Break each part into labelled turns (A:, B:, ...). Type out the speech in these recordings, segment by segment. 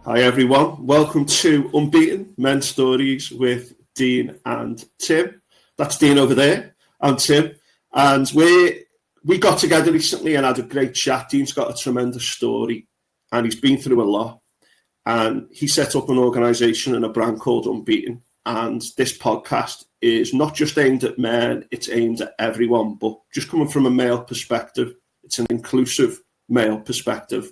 A: Hi everyone, welcome to Unbeaten, Men's Stories with Dean and Tim. That's Dean over there, I'm Tim. And we got together recently and had a great chat. Dean's got a tremendous story and he's been through a lot. And he set up an organisation and a brand called Unbeaten. And this podcast is not just aimed at men, it's aimed at everyone. But just coming from a male perspective, it's an inclusive male perspective.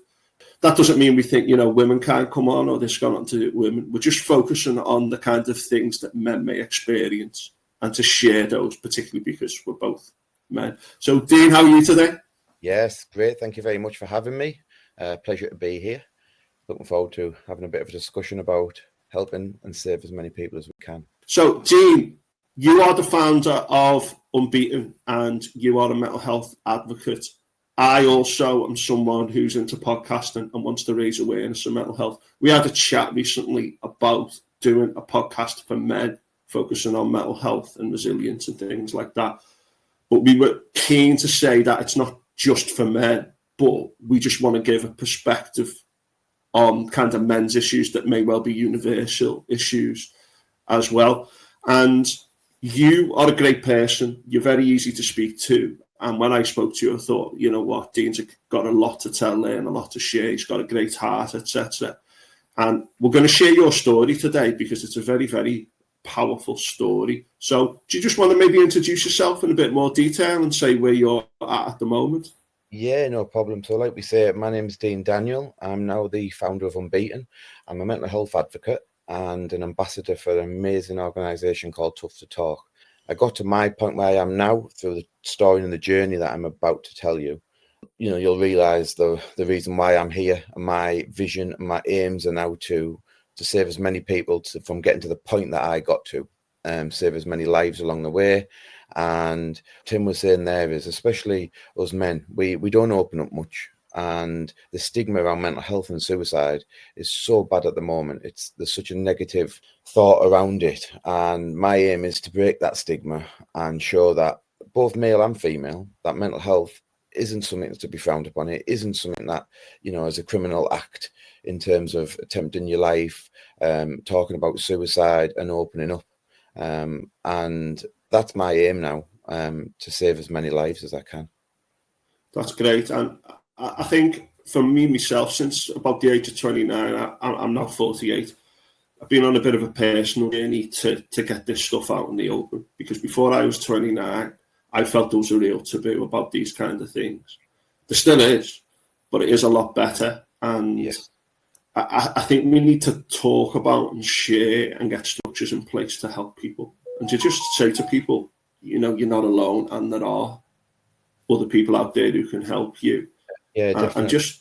A: That doesn't mean we think, women can't come on or this got on to women. We're just focusing on the kind of things that men may experience and to share those, particularly because we're both men. So, Dean, how are you today?
B: Yes, great. Thank you very much for having me. Pleasure to be here. Looking forward to having a bit of a discussion about helping and save as many people as we can.
A: So, Dean, you are the founder of Unbeaten and you are a mental health advocate. I also am someone who's into podcasting and wants to raise awareness of mental health. We had a chat recently about doing a podcast for men, focusing on mental health and resilience and things like that. But we were keen to say that it's not just for men, but we just want to give a perspective on kind of men's issues that may well be universal issues as well. And you are a great person. You're very easy to speak to. And when I spoke to you, I thought, you know what, Dean's got a lot to tell and a lot to share. He's got a great heart, etc. And we're going to share your story today because it's a very, very powerful story. So do you just want to maybe introduce yourself in a bit more detail and say where you're at the moment?
B: Yeah, no problem. So like we say, my name's Dean Daniel. I'm now the founder of Unbeaten. I'm a mental health advocate and an ambassador for an amazing organisation called Tough to Talk. I got to my point where I am now through the story and the journey that I'm about to tell you. You'll realise the reason why I'm here and my vision and my aims are now to save as many people from getting to the point that I got to, save as many lives along the way. And Tim was saying there is, especially us men, we don't open up much. And the stigma around mental health and suicide is so bad at the moment. There's such a negative thought around it. And my aim is to break that stigma and show that both male and female, that mental health isn't something that's to be frowned upon. It isn't something that, as a criminal act in terms of attempting your life, talking about suicide and opening up. And that's my aim now, to save as many lives as I can.
A: That's great. And I think for me, myself, since about the age of 29, I'm now 48. I've been on a bit of a personal journey to get this stuff out in the open, because before I was 29, I felt there was a real taboo about these kind of things. There still is, but it is a lot better. And yes. I think we need to talk about and share and get structures in place to help people. And to just say to people, you're not alone and there are other people out there who can help you.
B: Yeah, definitely.
A: And just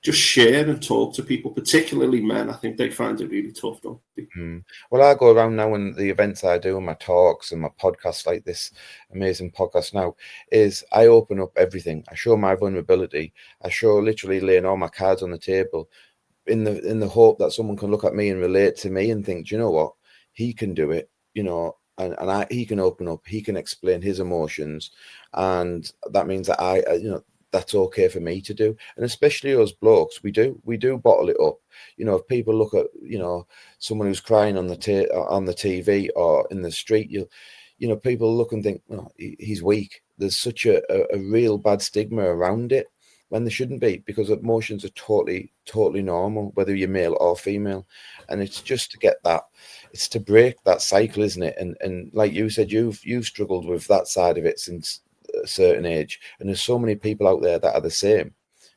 A: share and talk to people, particularly men. I think they find it really tough, don't they?
B: Well, I go around now and the events I do and my talks and my podcasts like this amazing podcast now is I open up everything. I show my vulnerability. I show literally laying all my cards on the table in the hope that someone can look at me and relate to me and think, do you know what? He can do it, and he can open up, he can explain his emotions. And that means that that's okay for me to do. And especially us blokes, we do bottle it up. If people look at, someone who's crying on the TV or in the street, people look and think, oh, he's weak. There's such a real bad stigma around it when there shouldn't be, because emotions are totally normal, whether you're male or female. And it's just to get that, it's to break that cycle, isn't it? And like you said, you've struggled with that side of it since a certain age, and there's so many people out there that are the same,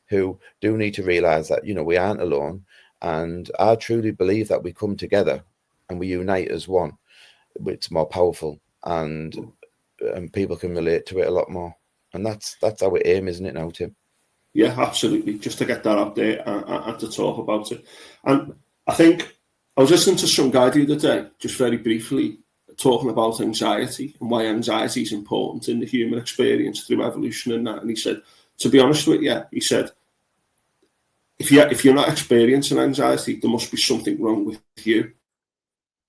B: who do need to realize that we aren't alone. And I truly believe that we come together and we unite as one, it's more powerful, and people can relate to it a lot more. And that's our aim, isn't it now, Tim?
A: Yeah, absolutely. Just to get that out there and to talk about it. And I think I was listening to some guy the other day, just very briefly, talking about anxiety and why anxiety is important in the human experience through evolution and that. And he said, to be honest with you, he said, if you're not experiencing anxiety, there must be something wrong with you.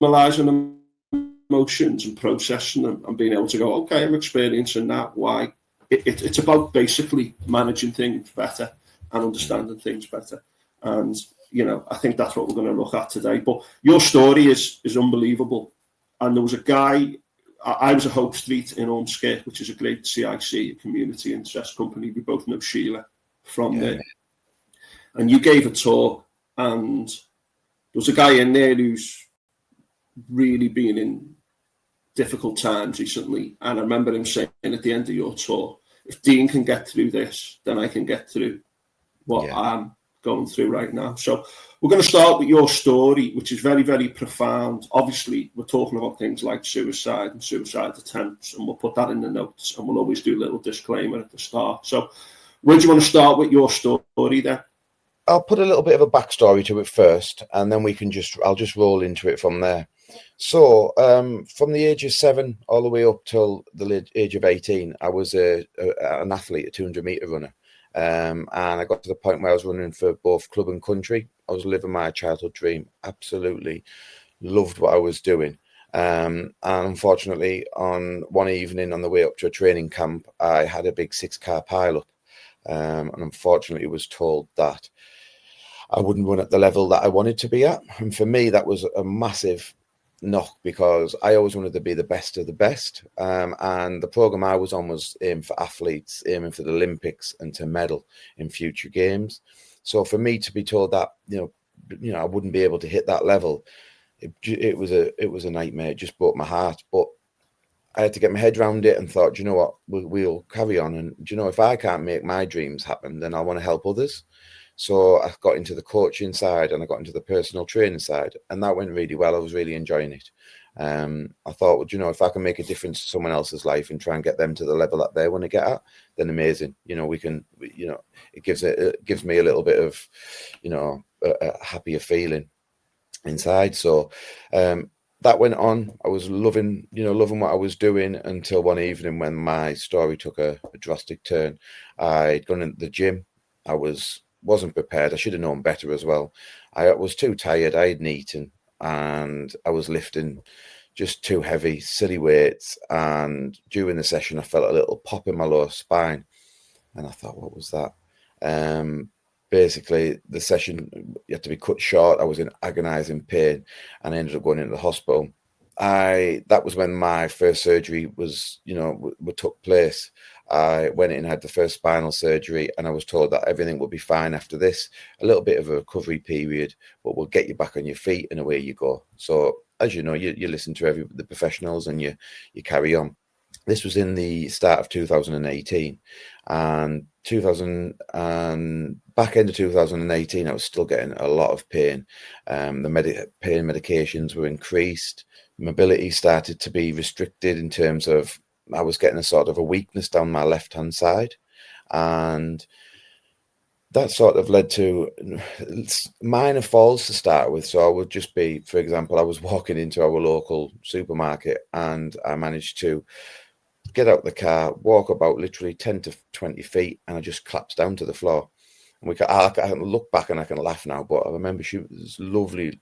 A: Analysing emotions and processing them and being able to go, okay, I'm experiencing that. Why? It's about basically managing things better and understanding things better. And I think that's what we're going to look at today. But your story is unbelievable. And there was a guy, I was a Hope Street in Ormskirk, which is a great CIC, community interest company. We both know Sheila from there. And you gave a talk, and there was a guy in there who's really been in difficult times recently. And I remember him saying at the end of your talk, if Dean can get through this, then I can get through what I'm going through right now. So we're going to start with your story, which is very, very profound. Obviously, we're talking about things like suicide and suicide attempts, and we'll put that in the notes, and we'll always do a little disclaimer at the start. So where do you want to start with your story then?
B: I'll put a little bit of a backstory to it first, and then I'll just roll into it from there. So from the age of 7 all the way up till the age of 18, I was an athlete, a 200-meter runner. And I got to the point where I was running for both club and country. I was living my childhood dream. Absolutely loved what I was doing. And unfortunately, on one evening on the way up to a training camp, I had a big 6-car pile-up. And unfortunately was told that I wouldn't run at the level that I wanted to be at. And for me, that was a massive knock, because I always wanted to be the best of the best. And the program I was on was aimed for athletes, aiming for the Olympics and to medal in future games. So for me to be told that, I wouldn't be able to hit that level, it was a nightmare. It just broke my heart. But I had to get my head around it and thought, you know what, we'll carry on. And if I can't make my dreams happen, then I want to help others. So I got into the coaching side and I got into the personal training side, and that went really well. I was really enjoying it. I thought, if I can make a difference to someone else's life and try and get them to the level that they want to get at, then amazing. It gives me a little bit of, a happier feeling inside. So that went on. I was loving what I was doing until one evening when my story took a drastic turn. I'd gone into the gym. I wasn't prepared. I should have known better as well. I was too tired. I hadn't eaten, and I was lifting just too heavy, silly weights. And during the session, I felt a little pop in my lower spine, and I thought, what was that? Basically, the session had to be cut short. I was in agonizing pain, and I ended up going into the hospital. That was when my first surgery took place. I went in and had the first spinal surgery, and I was told that everything would be fine after this. A little bit of a recovery period, but we'll get you back on your feet, and away you go. So, as you know, you listen to the professionals, and you carry on. This was in the start of 2018, and back end of 2018, I was still getting a lot of pain. The pain medications were increased. Mobility started to be restricted in terms of I was getting a sort of a weakness down my left-hand side, and that sort of led to minor falls to start with. So I would just be, for example, I was walking into our local supermarket, and I managed to get out the car, walk about literally 10 to 20 feet, and I just collapsed down to the floor. And I can look back and I can laugh now, but I remember she was a lovely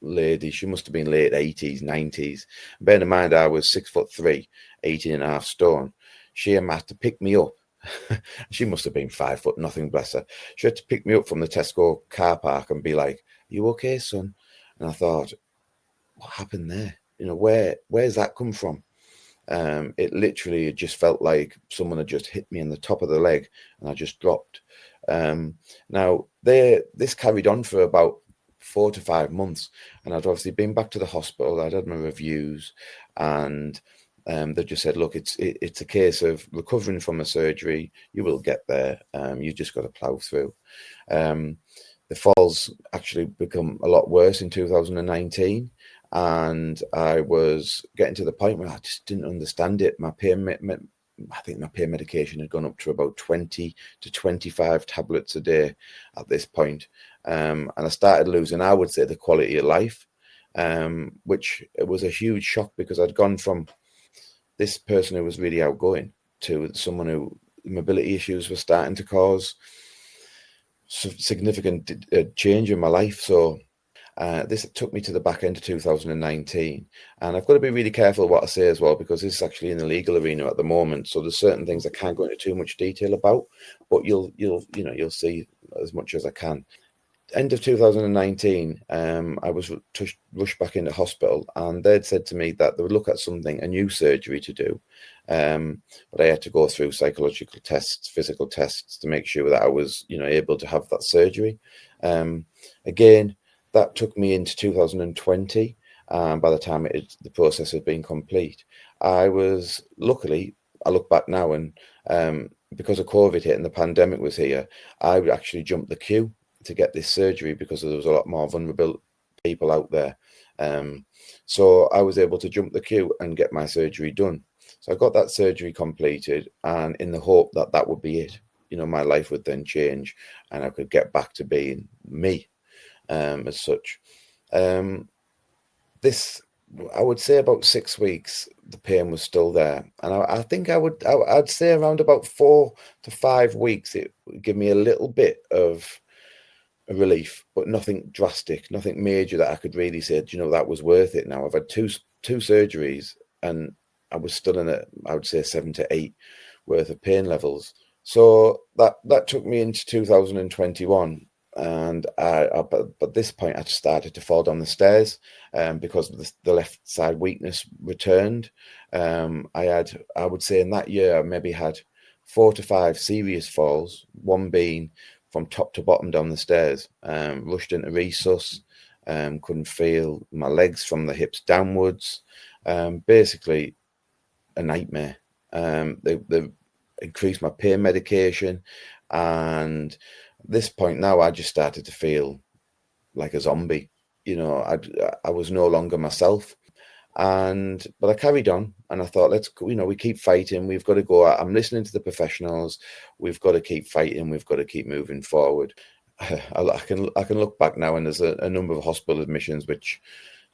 B: lady. She must have been late 80s, 90s. Bear in mind, I was 6'3", 18.5 stone. She had to pick me up. She must have been 5 foot nothing, bless her. She had to pick me up from the Tesco car park and be like, "Are you okay, son?" And I thought, what happened there? Where's that come from? It literally just felt like someone had just hit me in the top of the leg, and I just dropped. Now, this carried on for about 4 to 5 months, and I'd obviously been back to the hospital. I'd had my reviews, and they just said, look, it's a case of recovering from a surgery. You will get there. You just got to plow through. The falls actually become a lot worse in 2019. And I was getting to the point where I just didn't understand it. I think my pain medication had gone up to about 20 to 25 tablets a day at this point. And I started losing, I would say, the quality of life, which was a huge shock, because I'd gone from this person who was really outgoing to someone who mobility issues were starting to cause significant change in my life. So this took me to the back end of 2019, and I've got to be really careful what I say as well, because this is actually in the legal arena at the moment. So there's certain things I can't go into too much detail about, but you'll see as much as I can. end of 2019, I was rushed back into hospital, and they'd said to me that they would look at something, a new surgery to do. But I had to go through psychological tests, physical tests to make sure that I was, able to have that surgery. Again, that took me into 2020. By the time the process had been complete, I look back now, and because of COVID hit and the pandemic was here, I would actually jump the queue to get this surgery because there was a lot more vulnerable people out there. So I was able to jump the queue and get my surgery done. So I got that surgery completed, and in the hope that that would be it. My life would then change and I could get back to being me, as such. This, I would say about 6 weeks, the pain was still there. And I think I'd say around about 4 to 5 weeks, it would give me a little bit of a relief, but nothing drastic, nothing major that I could really say, that was worth it now. I've had two surgeries, and I was still in I would say 7 to 8 worth of pain levels. So that took me into 2021. And but this point, I started to fall down the stairs, because the left side weakness returned. I would say in that year, I maybe had 4 to 5 serious falls, one being from top to bottom down the stairs. Rushed into resus, couldn't feel my legs from the hips downwards. Basically a nightmare. They increased my pain medication, and at this point now I just started to feel like a zombie. I was no longer myself. But I carried on, and I thought, we keep fighting. We've got to go out. I'm listening to the professionals. We've got to keep fighting. We've got to keep moving forward. I can look back now, and there's a number of hospital admissions which,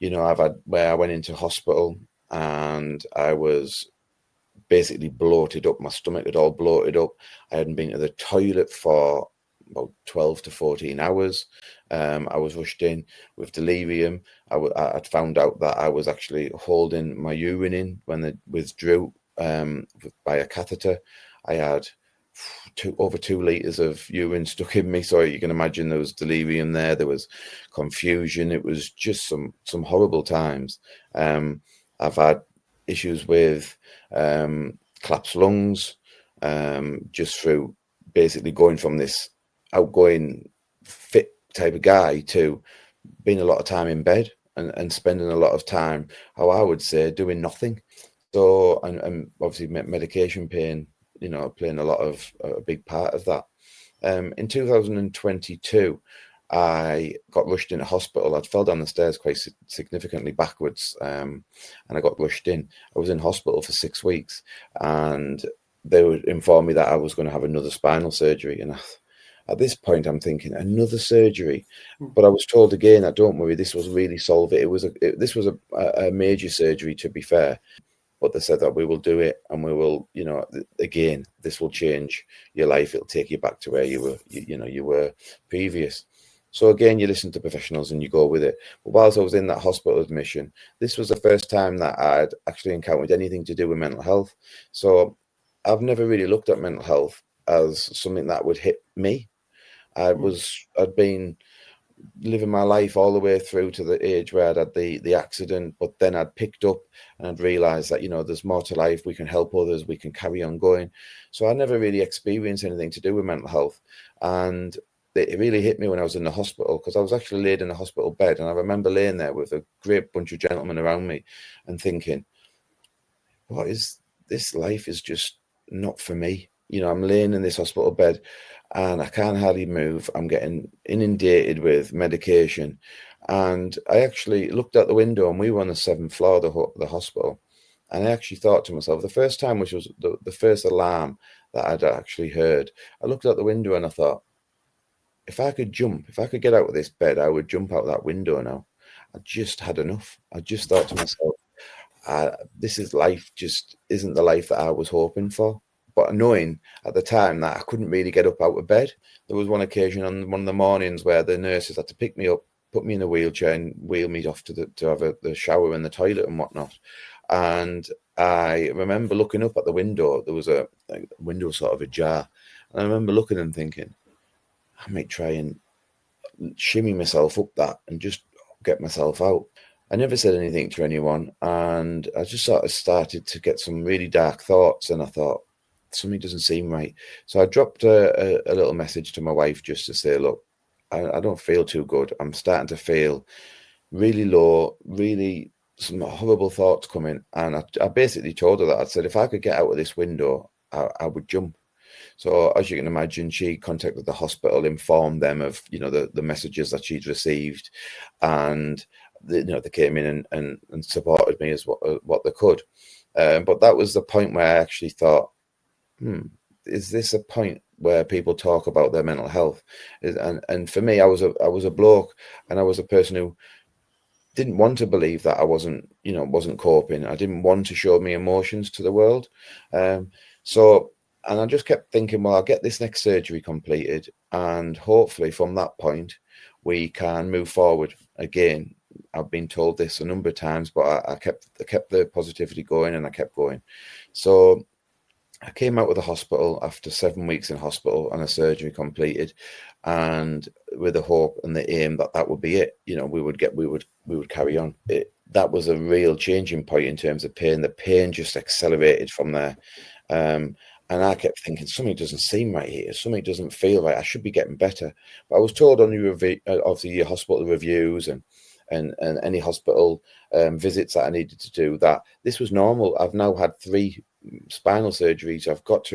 B: I've had, where I went into hospital and I was basically bloated up. My stomach had all bloated up. I hadn't been to the toilet for about 12 to 14 hours. I was rushed in with delirium. I'd found out that I was actually holding my urine in when they withdrew by a catheter. I had over 2 litres of urine stuck in me, so you can imagine there was delirium there. There was confusion. It was just some horrible times. I've had issues with collapsed lungs, just through basically going from this outgoing, fit type of guy to being a lot of time in bed and spending a lot of time, how I would say, doing nothing. So, and obviously medication pain, playing a big part of that. In 2022, I got rushed into hospital. I'd fell down the stairs quite significantly backwards, and I got rushed in. I was in hospital for 6 weeks, and they would inform me that I was going to have another spinal surgery. And at this point, I'm thinking, another surgery? But I was told again, don't worry, this will really solve it. This was a major surgery, to be fair. But they said that we will do it, and we will, again, this will change your life. It'll take you back to where you were, you were previous. So again, you listen to professionals and you go with it. But whilst I was in that hospital admission, this was the first time that I'd actually encountered anything to do with mental health. So I've never really looked at mental health as something that would hit me. I'd been living my life all the way through to the age where I'd had the accident, but then I'd picked up and I'd realized that, there's more to life. We can help others. We can carry on going. So I never really experienced anything to do with mental health. And it really hit me when I was in the hospital, because I was actually laid in a hospital bed, and I remember laying there with a great bunch of gentlemen around me and thinking, what is this? Life is just not for me. I'm laying in this hospital bed and I can't hardly move. I'm getting inundated with medication. And I actually looked out the window, and we were on the 7th floor of the hospital. And I actually thought to myself, the first time, which was the first alarm that I'd actually heard, I looked out the window and I thought, if I could get out of this bed, I would jump out that window now. I just had enough. I just thought to myself, this is life, just isn't the life that I was hoping for. But knowing at the time that I couldn't really get up out of bed. There was one occasion on one of the mornings where the nurses had to pick me up, put me in a wheelchair and wheel me off to have the shower and the toilet and whatnot. And I remember looking up at the window. There was a window sort of ajar. And I remember looking and thinking, I might try and shimmy myself up that and just get myself out. I never said anything to anyone, and I just sort of started to get some really dark thoughts, and I thought, something doesn't seem right. So I dropped a little message to my wife just to say, look, I don't feel too good. I'm starting to feel really low, really some horrible thoughts coming. And I basically told her that. I said, if I could get out of this window, I would jump. So as you can imagine, she contacted the hospital, informed them of, the messages that she'd received, and they came in and supported me as what they could. But that was the point where I actually thought, is this a point where people talk about their mental health? And for me, I was a bloke, and I was a person who didn't want to believe that I wasn't coping. I didn't want to show my emotions to the world. And I just kept thinking, well, I'll get this next surgery completed, and hopefully from that point we can move forward again. I've been told this a number of times, but I kept the positivity going, and I kept going. So I came out of the hospital after 7 weeks in hospital and a surgery completed, and with the hope and the aim that would be it. We would carry on. That was a real changing point in terms of pain. The pain just accelerated from there. And I kept thinking, something doesn't seem right here. Something doesn't feel right. I should be getting better. But I was told on the hospital reviews and any hospital visits that I needed to do that this was normal. I've now had 3 spinal surgeries. You've got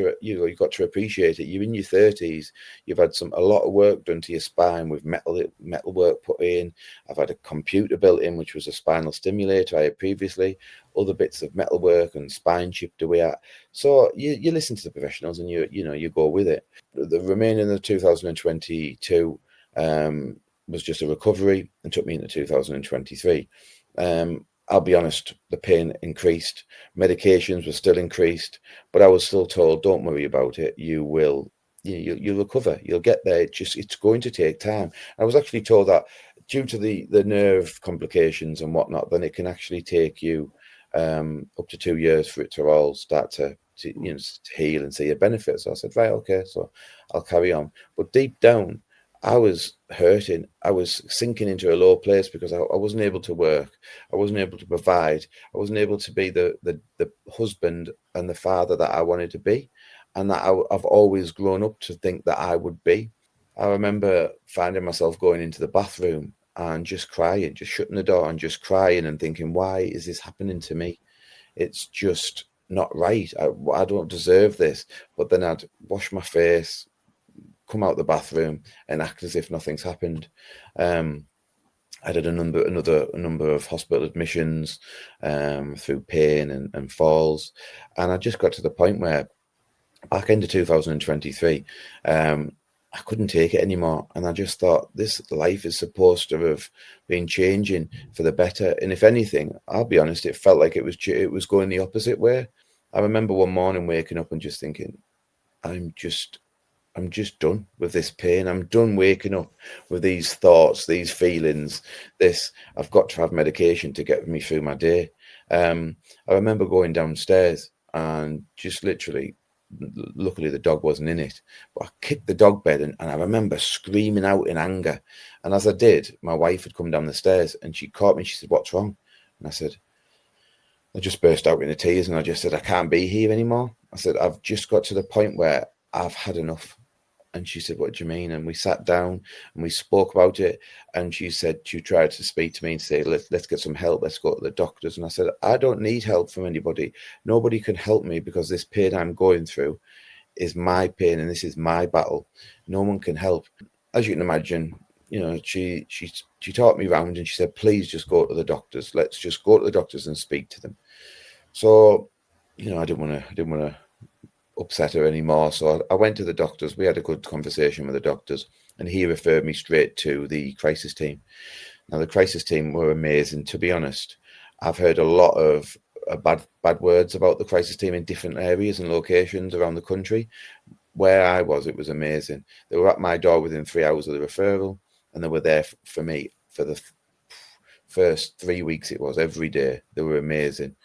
B: to appreciate it. You're in your 30s. You've had a lot of work done to your spine with metal work put in. I've had a computer built in, which was a spinal stimulator I had previously. Other bits of metal work and spine chipped away at. So you listen to the professionals, and you go with it. The remaining of 2022 was just a recovery and took me into 2023. I'll be honest, the pain increased, medications were still increased, but I was still told, don't worry about it. You'll recover. You'll get there. It's going to take time. I was actually told that due to the nerve complications and whatnot, then it can actually take you up to 2 years for it to all start to heal and see a benefit. So I said, right, okay, so I'll carry on. But deep down, I was hurting. I was sinking into a low place because I wasn't able to work. I wasn't able to provide. I wasn't able to be the husband and the father that I wanted to be, and that I've always grown up to think that I would be. I remember finding myself going into the bathroom and just crying, just shutting the door and just crying and thinking, why is this happening to me? It's just not right. I don't deserve this. But then I'd wash my face, come out the bathroom and act as if nothing's happened. I did a number of hospital admissions through pain and falls, and I just got to the point where back into 2023 I couldn't take it anymore, and I just thought, this life is supposed to have been changing for the better, and if anything, I'll be honest, it felt like it was going the opposite way. I remember one morning waking up and just thinking, I'm just done with this pain. I'm done waking up with these thoughts, these feelings. I've got to have medication to get me through my day. I remember going downstairs and just literally, luckily the dog wasn't in it, but I kicked the dog bed and I remember screaming out in anger. And as I did, my wife had come down the stairs and she caught me and she said, what's wrong? And I just burst out into tears and I just said, I can't be here anymore. I said, I've just got to the point where I've had enough. And she said, what do you mean? And we sat down and we spoke about it. And she tried to speak to me and say, let's get some help. Let's go to the doctors. And I said, I don't need help from anybody. Nobody can help me because this pain I'm going through is my pain and this is my battle. No one can help. As you can imagine, she taught me round and she said, please just go to the doctors. Let's just go to the doctors and speak to them. So, I didn't want to upset her anymore. So I went to the doctors. We had a good conversation with the doctors, and he referred me straight to the crisis team. Now, the crisis team were amazing. To be honest, I've heard a lot of bad words about the crisis team in different areas and locations around the country. Where I was, it was amazing. They were at my door within 3 hours of the referral, and they were there for me for the first 3 weeks. It was every day. They were amazing.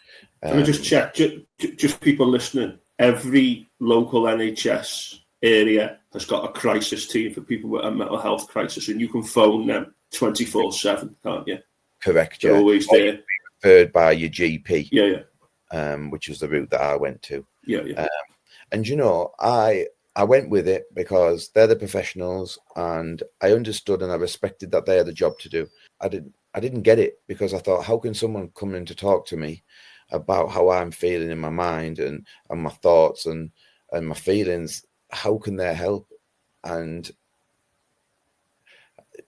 A: Let me just check, just people listening. Every local NHS area has got a crisis team for people with a mental health crisis, and you can phone them 24/7, can't you?
B: Correct,
A: They're
B: yeah.
A: always there.
B: Referred by your GP.
A: Yeah.
B: Which is the route that I went to.
A: Yeah.
B: And you know, I went with it because they're the professionals, and I understood and I respected that they had a job to do. I didn't get it because I thought, how can someone come in to talk to me about how I'm feeling in my mind and my thoughts and my feelings? How can they help? And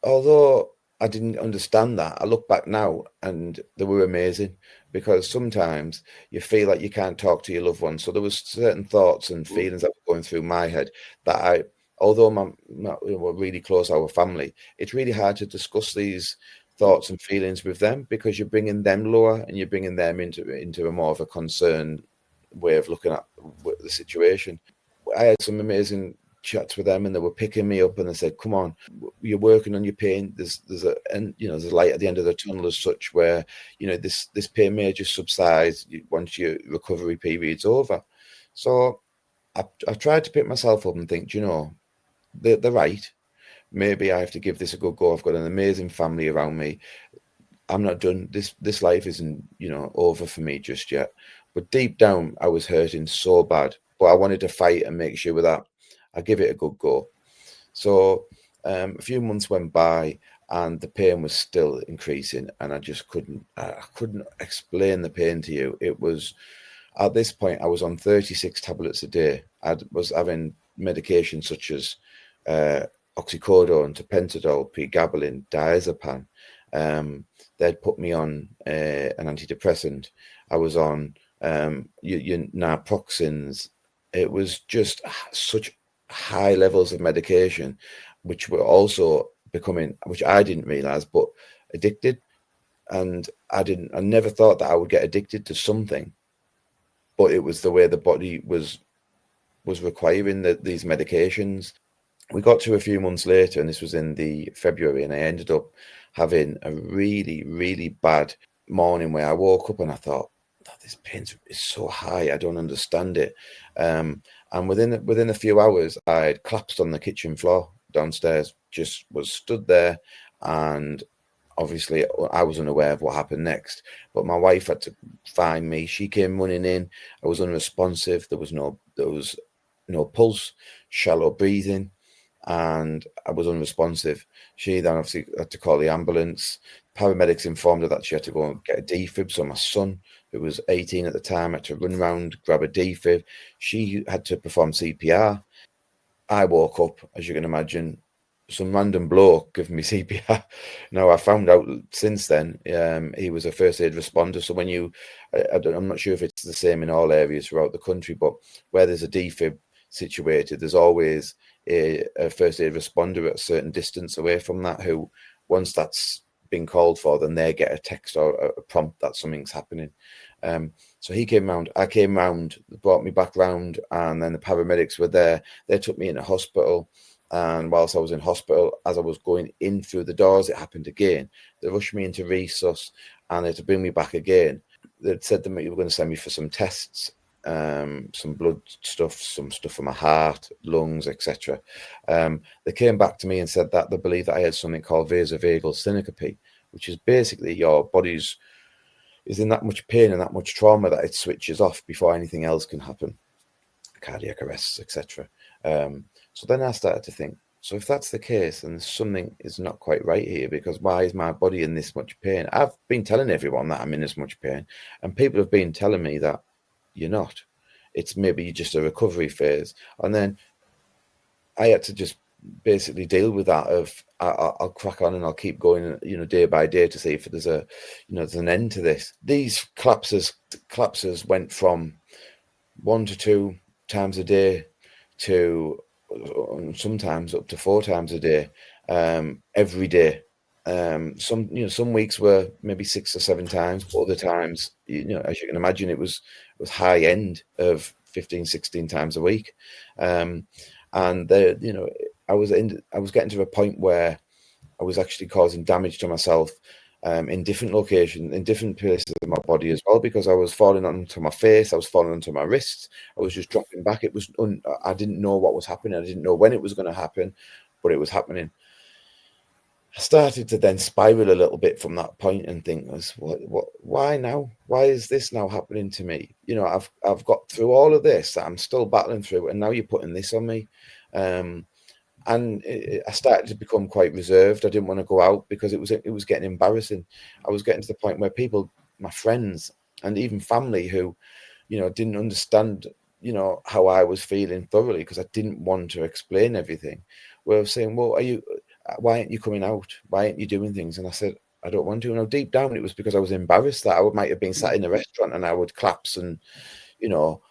B: although I didn't understand that, I look back now and they were amazing, because sometimes you feel like you can't talk to your loved ones. So there was certain thoughts and feelings that were going through my head that although we're really close, our family, it's really hard to discuss these thoughts and feelings with them, because you're bringing them lower and you're bringing them into a more of a concerned way of looking at the situation. I had some amazing chats with them, and they were picking me up and they said, come on, you're working on your pain. There's a light at the end of the tunnel as such, where this pain may just subside once your recovery period's over. So I tried to pick myself up and think, they're right. Maybe I have to give this a good go. I've got an amazing family around me. I'm not done. This life isn't over for me just yet. But deep down, I was hurting so bad, but I wanted to fight and make sure that I give it a good go. So a few months went by and the pain was still increasing, and I just couldn't explain the pain to you. It was, at this point, I was on 36 tablets a day. I was having medication such as oxycodone, tapentadol, pregabalin, diazepam. They'd put me on an antidepressant. I was on your naproxens. It was just such high levels of medication, which were also becoming, which I didn't realize, but addicted. And I never thought that I would get addicted to something, but it was the way the body was requiring these medications. We got to a few months later, and this was in the February, and I ended up having a really, really bad morning where I woke up and I thought, oh, this pain is so high, I don't understand it. And within a few hours, I'd collapsed on the kitchen floor downstairs, just was stood there, and obviously I was unaware of what happened next. But my wife had to find me. She came running in. I was unresponsive. There was no pulse, shallow breathing, and I was unresponsive. She then obviously had to call the ambulance. Paramedics informed her that she had to go and get a defib. So my son, who was 18 at the time, had to run around, grab a defib. She had to perform CPR. I woke up, as you can imagine, some random bloke giving me CPR. Now, I found out since then he was a first aid responder. So when I'm not sure if it's the same in all areas throughout the country, but where there's a defib situated, there's always a first aid responder at a certain distance away from that, who, once that's been called for, then they get a text or a prompt that something's happening. So he came round, I came round, brought me back round, and then the paramedics were there. They took me into hospital, and whilst I was in hospital, as I was going in through the doors, it happened again. They rushed me into resus, and they had to bring me back again. They'd said to me, you were going to send me for some tests, some blood stuff, some stuff for my heart, lungs, etc. They came back to me and said that they believe that I had something called vasovagal syncope, which is basically your body's is in that much pain and that much trauma that it switches off before anything else can happen, cardiac arrests, etc. So then I started to think, so if that's the case, then something is not quite right here, because why is my body in this much pain? I've been telling everyone that I'm in this much pain, and people have been telling me that you're not. It's maybe just a recovery phase. And then I had to just basically deal with that of I'll crack on and I'll keep going, day by day, to see if there's there's an end to this. These collapses went from 1 to 2 times a day to sometimes up to 4 times a day, every day. Some weeks were maybe 6 or 7 times, but other times, as you can imagine, it was high end of 15, 16 times a week. And I was getting to a point where I was actually causing damage to myself. in different locations, in different places of my body as well, because I was falling onto my face, I was falling onto my wrists, I was just dropping back. It was I didn't know what was happening. I didn't know when it was going to happen, but it was happening. I started to then spiral a little bit from that point and think, why now? Why is this now happening to me? You know, I've got through all of this that I'm still battling through, and now you're putting this on me. And I started to become quite reserved. I didn't want to go out because it was getting embarrassing. I was getting to the point where people, my friends, and even family who, you know, didn't understand, you know, how I was feeling thoroughly, because I didn't want to explain everything, were saying, well, why aren't you coming out? Why aren't you doing things? And I said, I don't want to. And deep down, it was because I was embarrassed that I might have been sat in a restaurant and I would collapse, and, you know,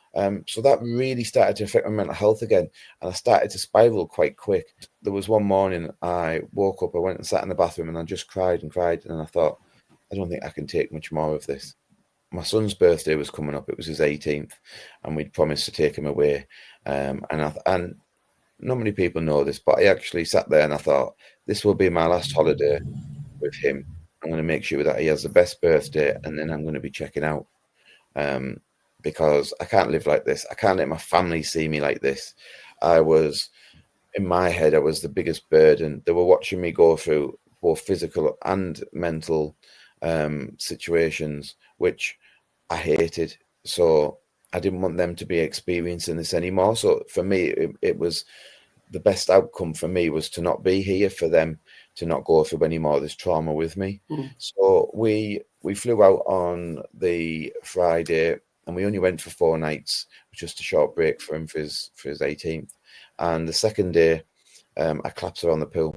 B: so that really started to affect my mental health again. And I started to spiral quite quick. There was one morning I woke up, I went and sat in the bathroom, and I just cried and cried. And I thought, I don't think I can take much more of this. My son's birthday was coming up. It was his 18th, and we'd promised to take him away. And not many people know this, but I actually sat there and I thought, this will be my last holiday with him. I'm going to make sure that he has the best birthday, and then I'm going to be checking out. Because I can't live like this. I can't let my family see me like this. In my head, I was the biggest burden. They were watching me go through both physical and mental situations, which I hated. So I didn't want them to be experiencing this anymore. So for me, it was the best outcome for me was to not be here, for them to not go through any more of this trauma with me. So we flew out on the Friday, and we only went for 4 nights, just a short break for him for his 18th. And the second day, I collapsed around the pool.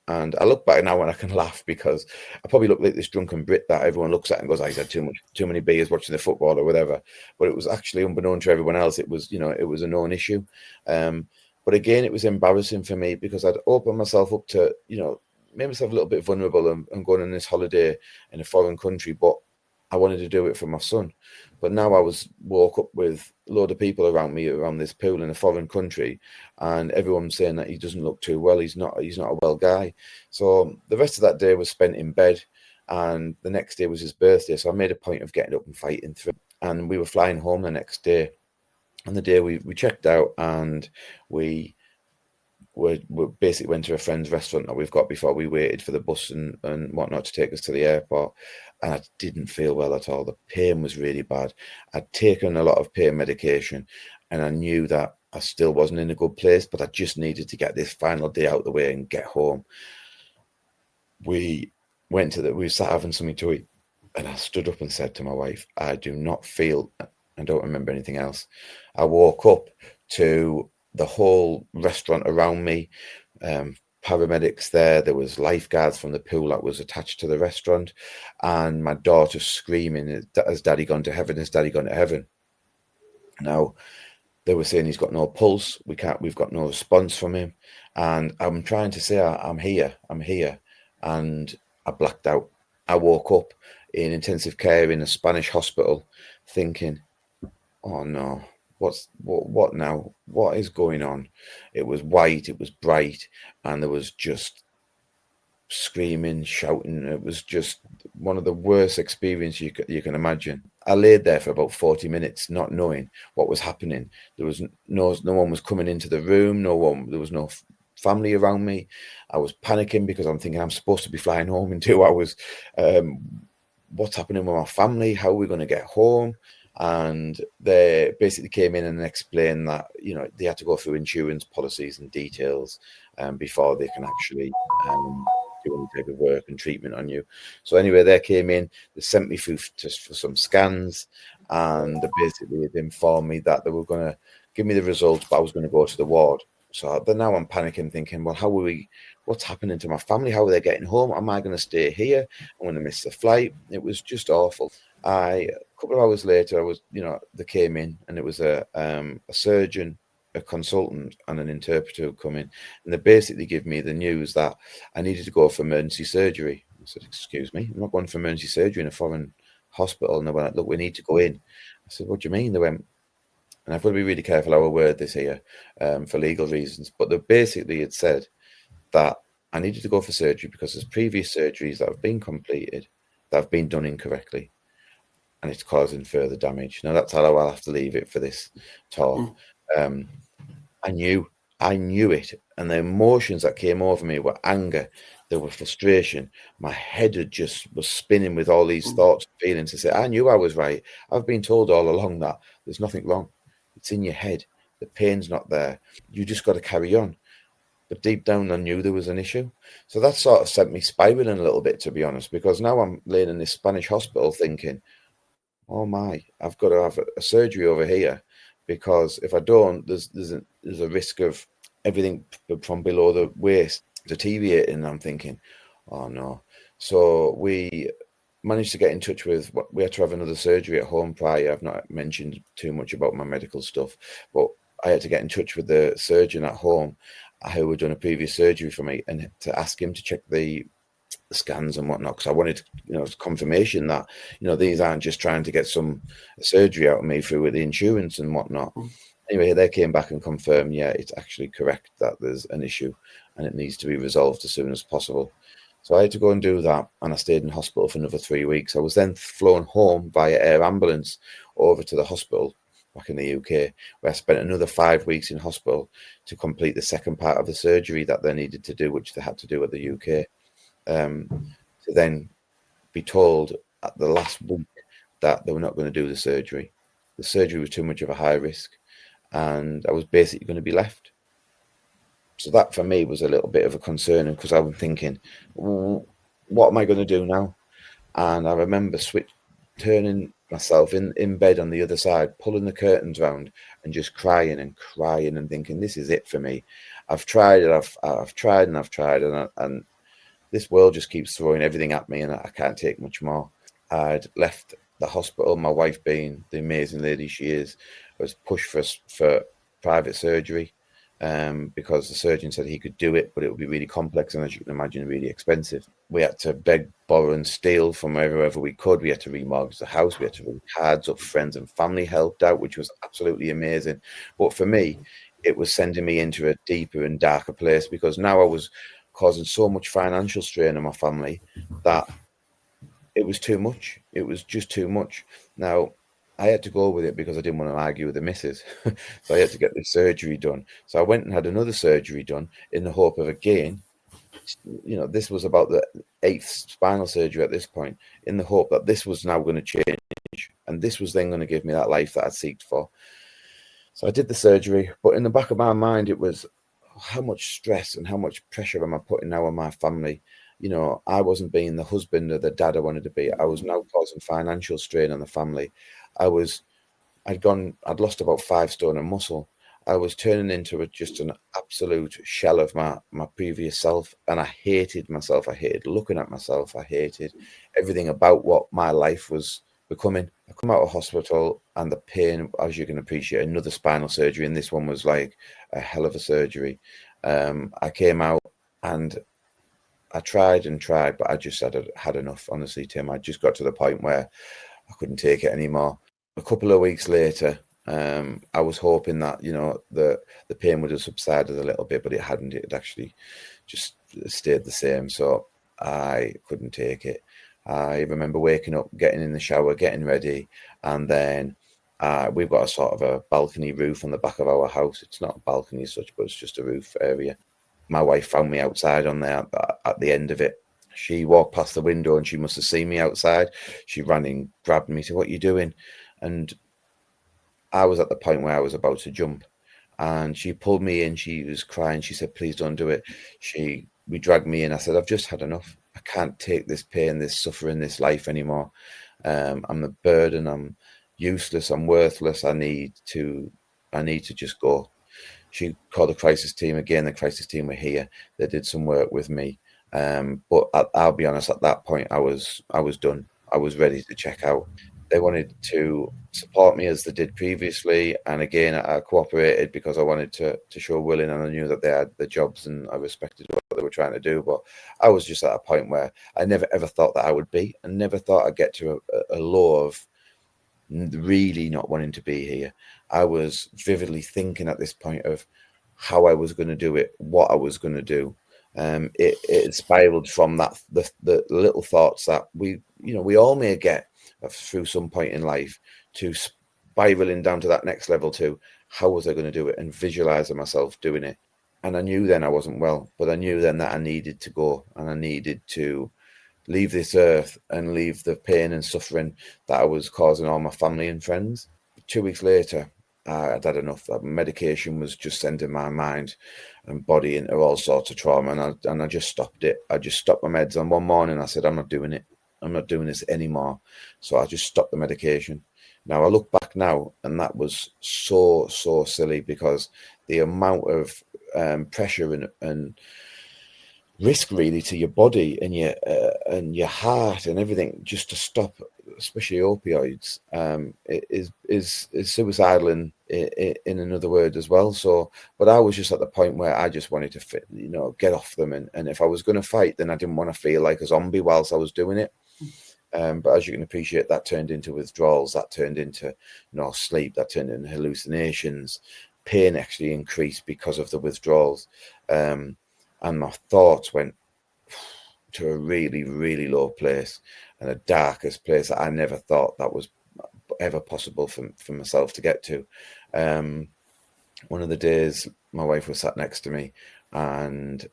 B: And I look back now and I can laugh, because I probably look like this drunken Brit that everyone looks at and goes, he's had too many beers watching the football or whatever. But it was actually, unbeknown to everyone else, it was, you know, it was a known issue. But again, it was embarrassing for me, because I'd opened myself up to, you know, made myself a little bit vulnerable and going on this holiday in a foreign country, but I wanted to do it for my son. But now I woke up with a load of people around me around this pool in a foreign country, and everyone's saying that he doesn't look too well. He's not a well guy. So the rest of that day was spent in bed, and the next day was his birthday. So I made a point of getting up and fighting through. And we were flying home the next day. And the day we checked out, and we basically went to a friend's restaurant that we've got before we waited for the bus and whatnot to take us to the airport. And I didn't feel well at all. The pain was really bad. I'd taken a lot of pain medication, and I knew that I still wasn't in a good place, but I just needed to get this final day out of the way and get home. We sat having something to eat, and I stood up and said to my wife, I do not feel, I don't remember anything else. I woke up to the whole restaurant around me, paramedics there was lifeguards from the pool that was attached to the restaurant, and my daughter screaming, has daddy gone to heaven, has daddy gone to heaven? Now they were saying he's got no pulse, we've got no response from him, and I'm trying to say I'm here, and I blacked out. I woke up in intensive care in a Spanish hospital thinking, oh no, what now? What is going on? It was white, it was bright, and there was just screaming, shouting. It was just one of the worst experiences you can imagine. I laid there for about 40 minutes, not knowing what was happening. There was no one was coming into the room. There was no family around me. I was panicking because I'm thinking I'm supposed to be flying home in 2 hours. What's happening with my family? How are we going to get home? And they basically came in and explained that, you know, they had to go through insurance policies and details before they can actually do any type of work and treatment on you. So anyway, they came in, they sent me through just for some scans, and they basically informed me that they were going to give me the results, but I was going to go to the ward. So then now I'm panicking, thinking, well, what's happening to my family? How are they getting home? Am I going to stay here? I'm going to miss the flight. It was just awful. A couple of hours later, they came in, and it was a surgeon, a consultant, and an interpreter who come in, and they basically give me the news that I needed to go for emergency surgery. I said, excuse me, I'm not going for emergency surgery in a foreign hospital. And they went, look, we need to go in. I said, what do you mean? They went, and I've got to be really careful how I word this here for legal reasons, but they basically had said that I needed to go for surgery because there's previous surgeries that have been completed that have been done incorrectly, and it's causing further damage. Now that's how I'll have to leave it for this talk. I knew it, and the emotions that came over me were anger, there were frustration. My head was spinning with all these thoughts and feelings to say, I knew I was right. I've been told all along that there's nothing wrong. It's in your head. The pain's not there. You just got to carry on. But deep down, I knew there was an issue. So that sort of sent me spiraling a little bit, to be honest, because now I'm laying in this Spanish hospital thinking, oh my, I've got to have a surgery over here, because if I don't, there's a risk of everything from below the waist deteriorating. And I'm thinking, oh no. So we managed to get in touch with, we had to have another surgery at home prior. I've not mentioned too much about my medical stuff, but I had to get in touch with the surgeon at home who had done a previous surgery for me, and to ask him to check the scans and whatnot, because I wanted, confirmation that, these aren't just trying to get some surgery out of me through the insurance and whatnot. Anyway, they came back and confirmed, yeah, it's actually correct that there's an issue and it needs to be resolved as soon as possible. So I had to go and do that, and I stayed in hospital for another 3 weeks. I was then flown home via air ambulance over to the hospital back in the UK, where I spent another 5 weeks in hospital to complete the second part of the surgery that they needed to do, which they had to do at the UK. To then be told at the last week that they were not going to do the surgery. The surgery was too much of a high risk, and I was basically going to be left. So that for me was a little bit of a concern, because I was thinking, what am I going to do now? And I remember turning myself in bed on the other side, pulling the curtains round and just crying and thinking, this is it for me. I've tried it. I've tried and this world just keeps throwing everything at me, and I can't take much more. I'd left the hospital, my wife, being the amazing lady she is, was pushed for private surgery, because the surgeon said he could do it, but it would be really complex and, as you can imagine, really expensive. We had to beg, borrow and steal from wherever we could. We had to remortgage the house. We had to run cards up. Friends and family helped out, which was absolutely amazing. But for me, it was sending me into a deeper and darker place, because now I was causing so much financial strain on my family that it was too much. It was just too much. Now, I had to go with it because I didn't want to argue with the missus. So I had to get the surgery done. So I went and had another surgery done in the hope of, again, this was about the 8th spinal surgery at this point, in the hope that this was now going to change, and this was then going to give me that life that I'd seeked for. So I did the surgery, but in the back of my mind, it was, how much stress and how much pressure am I putting now on my family? I wasn't being the husband or the dad I wanted to be. I was now causing financial strain on the family. I'd lost about 5 stone of muscle. I was turning into just an absolute shell of my previous self, and I hated myself. I hated looking at myself. I hated everything about what my life was becoming. I come out of hospital, and the pain, as you can appreciate, another spinal surgery, and this one was like a hell of a surgery. I came out, and I tried, but I just had enough. Honestly, Tim, I just got to the point where I couldn't take it anymore. A couple of weeks later, I was hoping that the pain would have subsided a little bit, but it hadn't. It had actually just stayed the same. So I couldn't take it. I remember waking up, getting in the shower, getting ready, and then we've got a sort of a balcony roof on the back of our house. It's not a balcony as such, but it's just a roof area. My wife found me outside on there at the end of it. She walked past the window and she must have seen me outside. She ran in, grabbed me, said, "What are you doing?" And I was at the point where I was about to jump, and she pulled me in. She was crying. She said, "Please don't do it." We dragged me in. I said, "I've just had enough. I can't take this pain, this suffering, this life anymore. I'm a burden. I'm useless. I'm worthless. I need to just go." She called the crisis team again. The crisis team were here. They did some work with me. But I'll be honest, at that point, I was done. I was ready to check out. They wanted to support me as they did previously. And again, I cooperated because I wanted to show willing, and I knew that they had the jobs and I respected what they were trying to do. But I was just at a point where I never ever thought that I would be, and never thought I'd get to a low of really not wanting to be here. I was vividly thinking at this point of how I was going to do it, what I was going to do. it spiraled from that, the little thoughts that we all may get through some point in life, to spiraling down to that next level to how was I going to do it, and visualizing myself doing it. And I knew then I wasn't well, but I knew then that I needed to go, and I needed to leave this earth and leave the pain and suffering that I was causing all my family and friends. 2 weeks later, I'd had enough. That medication was just sending my mind and body into all sorts of trauma, and I just stopped it. I just stopped my meds. And one morning I said, I'm not doing it. I'm not doing this anymore. So I just stopped the medication. Now I look back now, and that was so silly, because the amount of pressure and risk really to your body and your heart and everything just to stop, especially opioids, is suicidal in another word as well. So, but I was just at the point where I just wanted to get off them, and if I was going to fight, then I didn't want to feel like a zombie whilst I was doing it. But as you can appreciate, that turned into withdrawals, that turned into sleep, that turned into hallucinations. Pain actually increased because of the withdrawals, and my thoughts went to a really low place, and a darkest place that I never thought that was ever possible for myself to get to. One of the days, my wife was sat next to me, and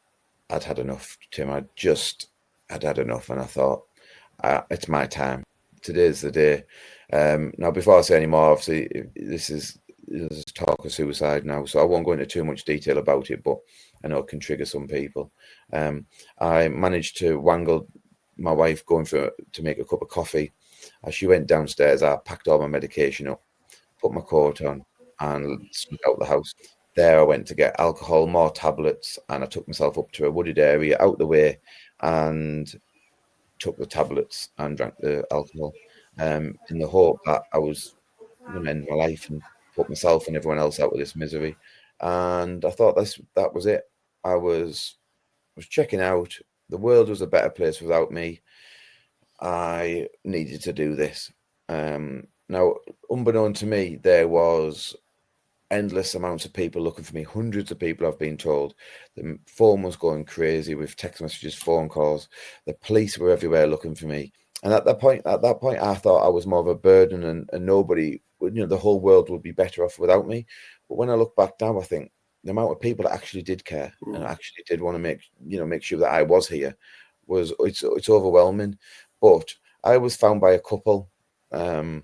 B: I'd had enough, Tim. I'd had enough, and I thought, it's my time. Today's the day. Now, before I say any more, obviously, this is talk of suicide now, so I won't go into too much detail about it, but I know it can trigger some people. I managed to wangle my wife going to make a cup of coffee. As she went downstairs, I packed all my medication up, put my coat on, and snuck out the house. There I went to get alcohol, more tablets, and I took myself up to a wooded area out the way and took the tablets and drank the alcohol, in the hope that I was going to end my life and put myself and everyone else out of this misery. And I thought that was it. I was checking out. The world was a better place without me. I needed to do this. Now, unbeknown to me, there was endless amounts of people looking for me. Hundreds of people, I've been told. The phone was going crazy with text messages, phone calls. The police were everywhere looking for me. And at that point, I thought I was more of a burden, and nobody, the whole world would be better off without me. But when I look back now, I think the amount of people that actually did care and actually did want to make sure that I was here it's overwhelming. But I was found by a couple, and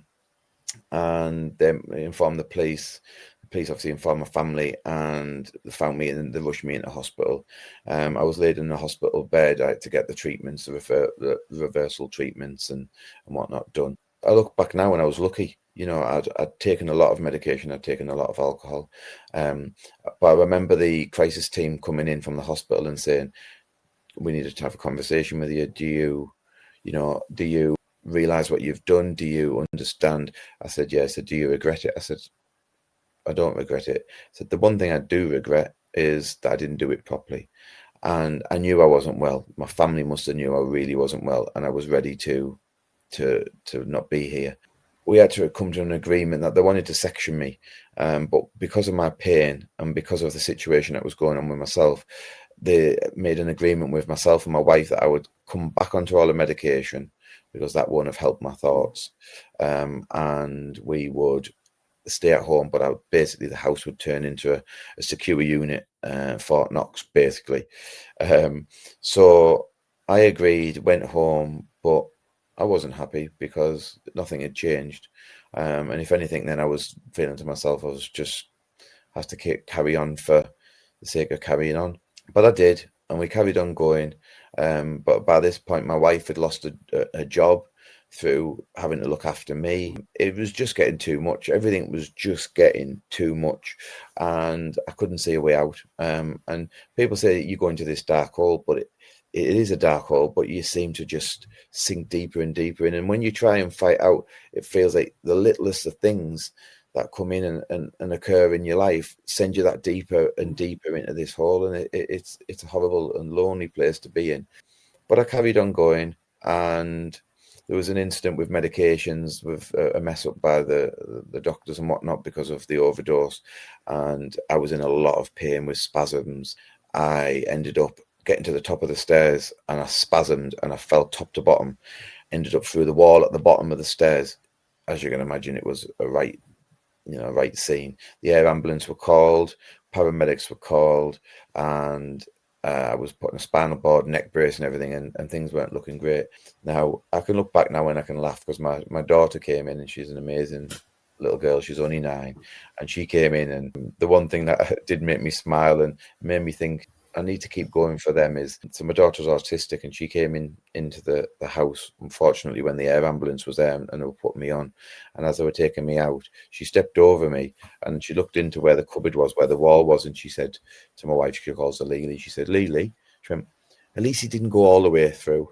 B: they informed the police. The police obviously informed my family, and they found me and they rushed me into hospital. I was laid in a hospital bed to get the treatments, the reversal treatments and whatnot done. I look back now and I was lucky. I'd taken a lot of medication, I'd taken a lot of alcohol. But I remember the crisis team coming in from the hospital and saying, we needed to have a conversation with you. Do you realize what you've done? Do you understand? I said, yeah. I said, do you regret it? I said, I don't regret it. I said, the one thing I do regret is that I didn't do it properly. And I knew I wasn't well. My family must have knew I really wasn't well, and I was ready to not be here. We had to come to an agreement that they wanted to section me, but because of my pain and because of the situation that was going on with myself, they made an agreement with myself and my wife that I would come back onto all the medication, because that wouldn't have helped my thoughts, and we would stay at home, but basically the house would turn into a secure unit, Fort Knox, basically. So I agreed, went home, but I wasn't happy because nothing had changed. And if anything, then I was feeling to myself, I was just have to carry on for the sake of carrying on. But I did, and we carried on going. But by this point, my wife had lost a job through having to look after me. It was just getting too much. Everything was just getting too much, and I couldn't see a way out. And people say you go into this dark hole, but it is a dark hole, but you seem to just sink deeper and deeper in. And when you try and fight out, it feels like the littlest of things that come in and occur in your life send you that deeper and deeper into this hole. And it's a horrible and lonely place to be in. But I carried on going, and there was an incident with medications, with a mess up by the doctors and whatnot because of the overdose. And I was in a lot of pain with spasms. I ended up getting to the top of the stairs, and I spasmed and I fell top to bottom, ended up through the wall at the bottom of the stairs. As you can imagine, it was a right scene. The air ambulance were called, paramedics were called, and I was put on a spinal board, neck brace and everything, and things weren't looking great. Now, I can look back now and I can laugh, because my daughter came in, and she's an amazing little girl. She's only 9, and she came in, and the one thing that did make me smile and made me think I need to keep going for them is, so my daughter's autistic, and she came into the house, unfortunately, when the air ambulance was there, and they were putting me on. And as they were taking me out, she stepped over me and she looked into where the cupboard was, where the wall was, and she said to my wife, she calls her Lily, she said, Lily, she went, at least he didn't go all the way through.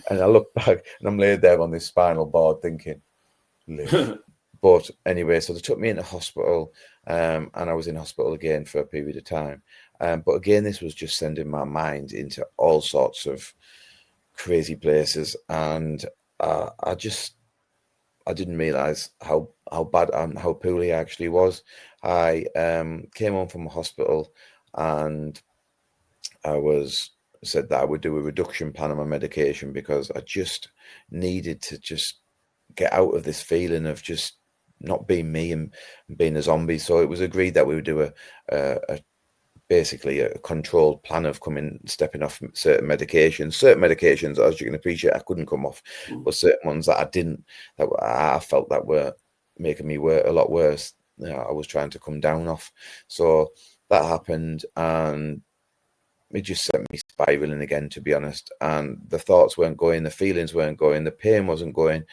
B: And I look back and I'm laid there on this spinal board thinking, live. But anyway, so they took me into hospital, and I was in hospital again for a period of time. But again, this was just sending my mind into all sorts of crazy places, and I didn't realize how bad and how poorly I actually was. I came home from hospital, and I was said that I would do a reduction plan on my medication, because I just needed to just get out of this feeling of just not being me and being a zombie. So it was agreed that we would do basically a controlled plan of stepping off certain medications, as you can appreciate, I couldn't come off, but certain ones that I didn't, that I felt that were making me a lot worse, I was trying to come down off. So that happened, and it just sent me spiraling again, to be honest. And the thoughts weren't going, the feelings weren't going, the pain wasn't going,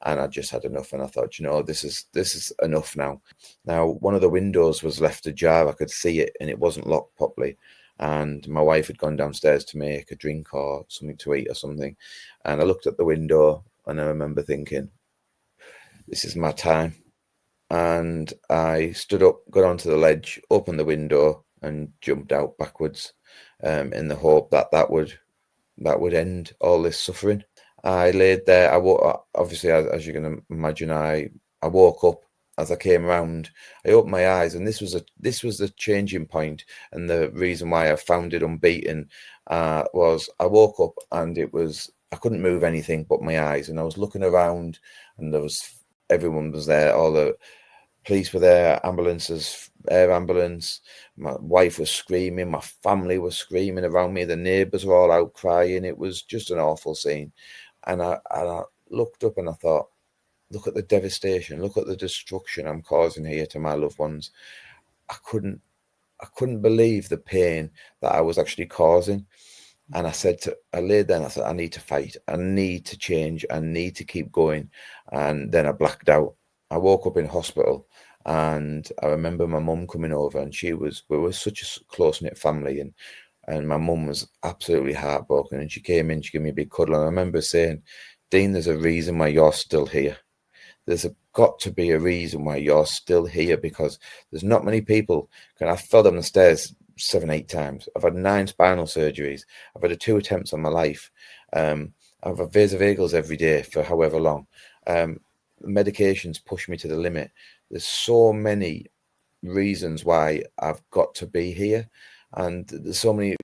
B: and I just had enough. And I thought, this is enough now. Now, one of the windows was left ajar. I could see it, and it wasn't locked properly. And my wife had gone downstairs to make a drink or something to eat or something. And I looked at the window, and I remember thinking, this is my time. And I stood up, got onto the ledge, opened the window, and jumped out backwards, in the hope that would end all this suffering. I laid there. I woke, obviously, as you can imagine, I woke up. As I came around, I opened my eyes, and this was the changing point, and the reason why I founded Unbeaten was I woke up, and I couldn't move anything but my eyes, and I was looking around, and everyone was there, all the police were there, ambulances, air ambulance. My wife was screaming, my family was screaming around me, the neighbours were all out crying. It was just an awful scene. And I looked up and I thought, look at the devastation, look at the destruction I'm causing here to my loved ones. I couldn't believe the pain that I was actually causing. And I laid there and I said, I need to fight, I need to change, I need to keep going. And then I blacked out. I woke up in hospital, and I remember my mum coming over, and we were such a close-knit family, and my mum was absolutely heartbroken, and she came in, she gave me a big cuddle, and I remember saying, Dean, there's a reason why you're still here. There's got to be a reason why you're still here, because there's not many people. I fell down the stairs 7, 8 times. I've had 9 spinal surgeries. I've had 2 attempts on my life. I've had vasovagals every day for however long. Medications push me to the limit. There's so many reasons why I've got to be here, and there's so many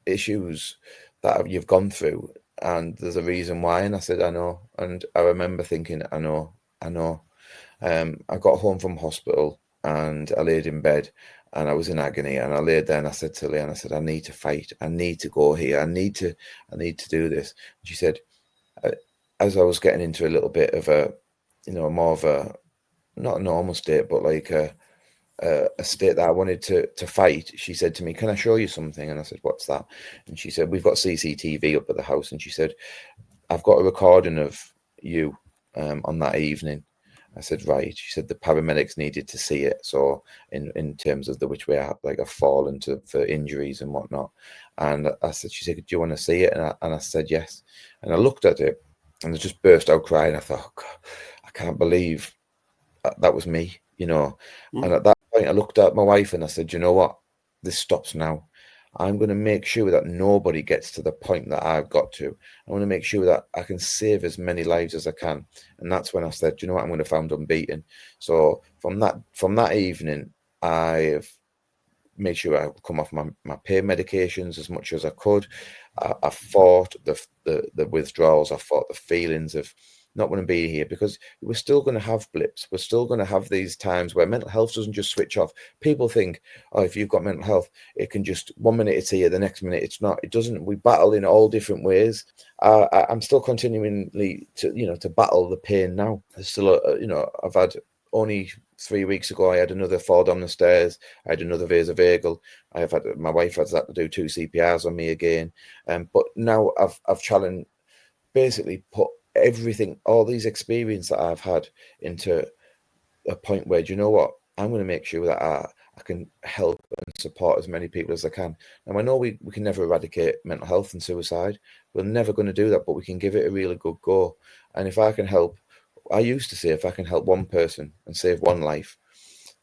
B: issues that you've gone through, and there's a reason why. And I said, I know. And I remember thinking, I know. I got home from hospital, and I laid in bed, and I was in agony, and I laid there, and I said to Leanne, I said, I need to fight, I need to go here, I need to do this. And she said, as I was getting into a little bit of a, more of a, not a normal state, but like a state that I wanted to fight, she said to me, can I show you something? And I said, what's that? And she said, we've got CCTV up at the house. And she said, I've got a recording of you on that evening. I said, right. She said the paramedics needed to see it. So in terms of which way I've fallen for injuries and whatnot. And she said, do you want to see it? And I said, yes. And I looked at it, and I just burst out crying. I thought, oh, God, I can't believe that was me, And at that point, I looked at my wife and I said, you know what? This stops now. I'm going to make sure that nobody gets to the point that I've got to. I want to make sure that I can save as many lives as I can. And that's when I said, you know what? I'm going to found Unbeaten. So from that evening, I've made sure I come off my pain medications as much as I could. I fought the withdrawals. I fought the feelings of not want to be here, because we're still going to have blips. We're still going to have these times where mental health doesn't just switch off. People think, oh, if you've got mental health, it can just, 1 minute it's here, the next minute it's not. It doesn't. We battle in all different ways. I'm still continually to battle the pain now. There's still I've had, only 3 weeks ago I had another fall down the stairs. I had another vasovagal. My wife has had to do 2 CPRs on me again. But now I've challenged, basically put everything, all these experiences that I've had, into a point where, do you know what, I'm going to make sure that I can help and support as many people as I can. Now, I know we can never eradicate mental health and suicide. We're never going to do that, but we can give it a really good go. And if I can help, I used to say, if I can help one person and save one life,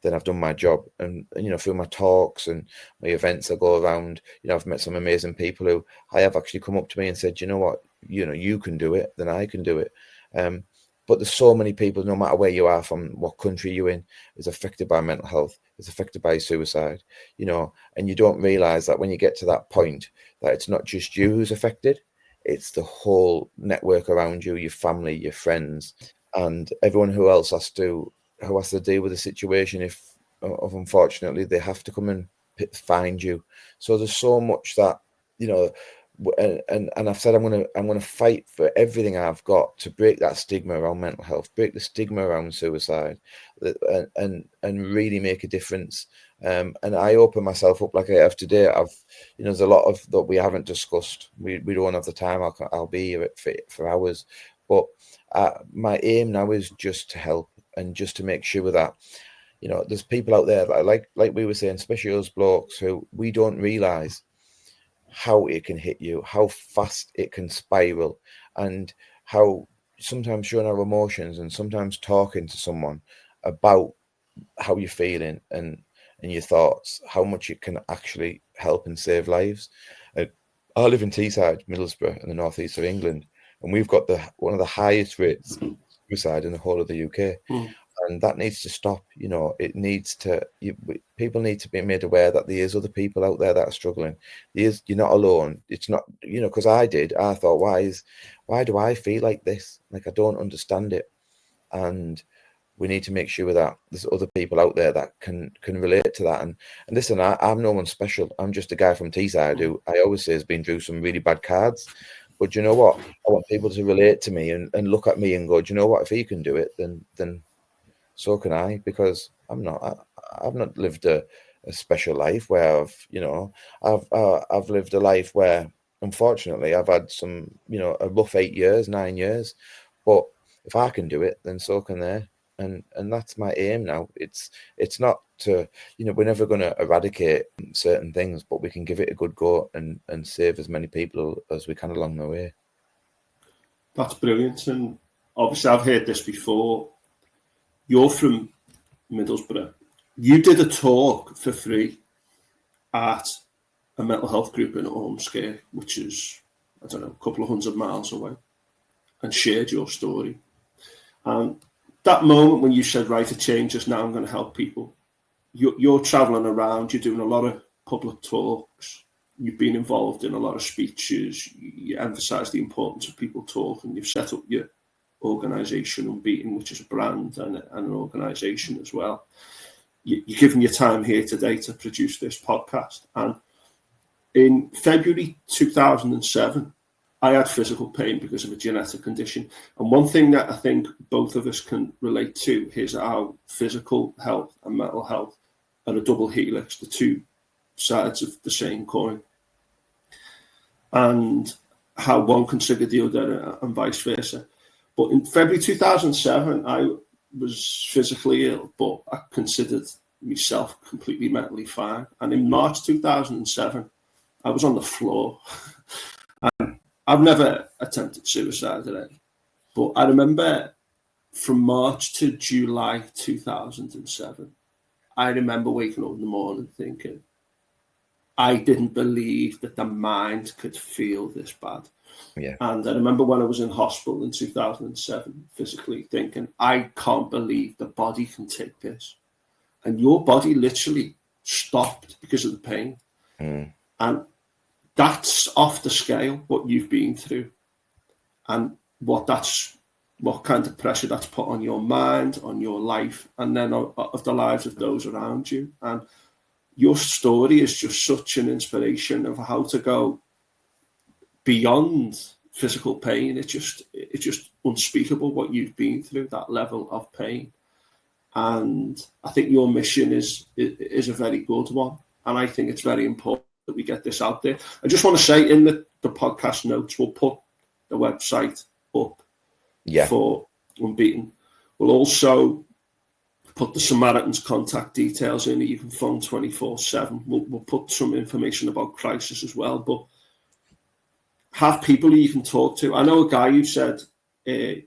B: then I've done my job. And through my talks and my events I go around, I've met some amazing people who I have actually come up to me and said, you know what, you can do it, then I can do it. But there's so many people, no matter where you are, from what country you're in, is affected by mental health, is affected by suicide, and you don't realize that when you get to that point, that it's not just you who's affected, it's the whole network around you, your family, your friends, and everyone who else has to deal with the situation if unfortunately they have to come and find you. So there's so much that, and I've said I'm gonna fight for everything I've got to break that stigma around mental health, break the stigma around suicide, and really make a difference. And I open myself up like I have today. There's a lot of that we haven't discussed. We don't have the time. I'll be here for hours, but my aim now is just to help, and just to make sure that, there's people out there that, like we were saying, especially us blokes, who we don't realize how it can hit you, how fast it can spiral, and how sometimes showing our emotions and sometimes talking to someone about how you're feeling and your thoughts, how much it can actually help and save lives. I live in Teesside, Middlesbrough, in the northeast of England, and we've got one of the highest rates of suicide in the whole of the UK. And that needs to stop. It needs to. People need to be made aware that there is other people out there that are struggling. You're not alone. It's not, because I thought, why do I feel like this? Like, I don't understand it. And we need to make sure that there's other people out there that can relate to that. And listen, I'm no one special. I'm just a guy from Teesside who I always say has been through some really bad cards. But you know what? I want people to relate to me and look at me and go, do you know what? If he can do it, then so can I, because I've not lived a special life where I've lived a life where, unfortunately, I've had some, a rough 8 years, 9 years, but if I can do it, then so can they. And that's my aim now. It's not to, we're never going to eradicate certain things, but we can give it a good go and save as many people as we can along the way.
A: That's brilliant. And obviously I've heard this before. You're from Middlesbrough. You did a talk for free at a mental health group in Ormskirk, which is, I don't know, a couple of 100 miles away, and shared your story. And that moment when you said, right, it changes, now I'm going to help people. You're travelling around, you're doing a lot of public talks, you've been involved in a lot of speeches, you emphasise the importance of people talking, you've set up your organisation, Unbeaten, which is a brand and an organisation as well. You're giving your time here today to produce this podcast. And in February 2007, I had physical pain because of a genetic condition. And one thing that I think both of us can relate to is how physical health and mental health are a double helix, the two sides of the same coin. And how one can trigger the other and vice versa. But in February 2007, I was physically ill, but I considered myself completely mentally fine. And in March 2007, I was on the floor. And I've never attempted suicide today. But I remember from March to July 2007, I remember waking up in the morning thinking, I didn't believe that the mind could feel this bad.
B: Yeah.
A: And I remember when I was in hospital in 2007, physically thinking, I can't believe the body can take this. And your body literally stopped because of the pain. And that's off the scale, what you've been through, and what kind of pressure that's put on your mind, on your life, and then of the lives of those around you. And your story is just such an inspiration of how to go beyond physical pain. It's just unspeakable what you've been through, that level of pain. And I think your mission is a very good one. And I think it's very important that we get this out there. I just want to say in the podcast notes, we'll put the website up for Unbeaten. We'll also put the Samaritans contact details in that you can phone 24/7. We'll put some information about crisis as well, but have people who you can talk to. I know a guy who said he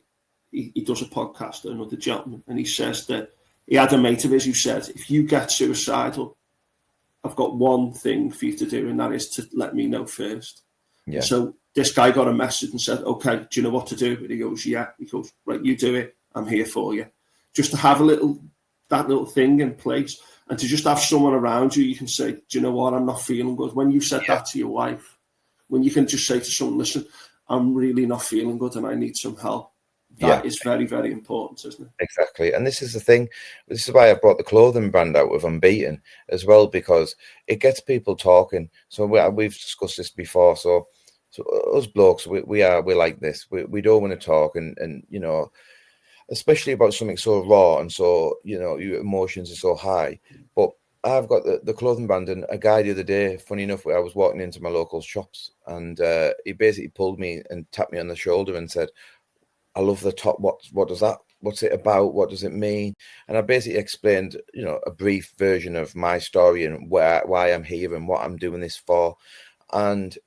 A: does a podcast, another gentleman, and he says that he had a mate of his who said, if you get suicidal, I've got one thing for you to do, and that is to let me know first. Yeah. So this guy got a message and said, okay, do you know what to do? And he goes, yeah. He goes, right, you do it. I'm here for you. Just to have that little thing in place, and to just have someone around you can say, do you know what? I'm not feeling good. When you said that to your wife, when you can just say to someone, listen, I'm really not feeling good and I need some help. That is very, very important, isn't it?
B: Exactly. And this is the thing. This is why I brought the clothing brand out with Unbeaten as well, because it gets people talking. So we've discussed this before. So us blokes, we're like this. We don't want to talk, and you know, especially about something so raw and so, you know, your emotions are so high. But I've got the clothing brand, and a guy the other day, funny enough, I was walking into my local shops, and he basically pulled me and tapped me on the shoulder and said, I love the top. What does that? What's it about? What does it mean? And I basically explained, you know, a brief version of my story and why I'm here and what I'm doing this for. And